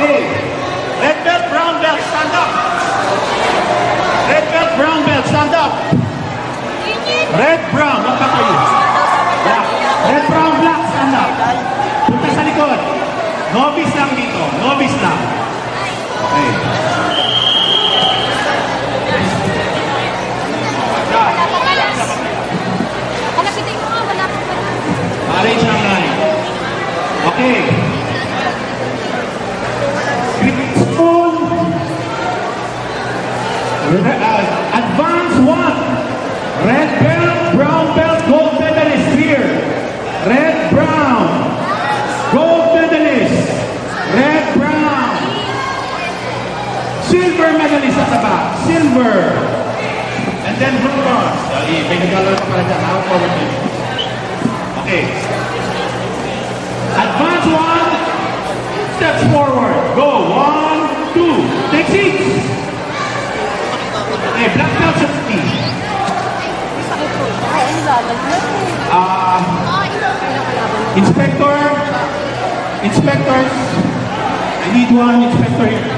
Okay. Red belt, brown belt, stand up. Red belt, brown belt, stand up. Red, brown, what ba kayo? Black. Red, brown, black, stand up. Punta sa likod. Novice lang dito. Novice lang. Okay. Arrange ng line. Okay. Spoon. Advance 1. Red belt, brown belt, gold medalist here. Red, brown. Gold medalist. Red, brown. Silver medalist at the back. Silver. And then bronze. May naglalaro pa pala dyan. How forward din. Okay. Advance 1. Steps forward. Go. 1, 2. Take seats. Okay. Black belt sa team. Inspectors. I need one inspector here.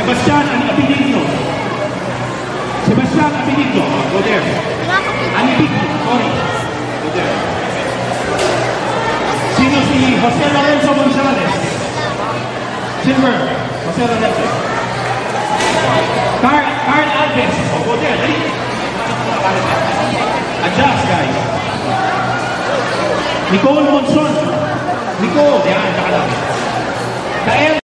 Sebastian Abiligno. Sebastian Abiligno. Go there. Abiligno. Sorry. Go there. Sino si Jose Lorenzo Gonzalez? Silver. Jose Lorenzo. Carl Alves. Oh, go there. Dali. Adjust, guys. Nicole Monson. Nicole. Yan, tsaka lang.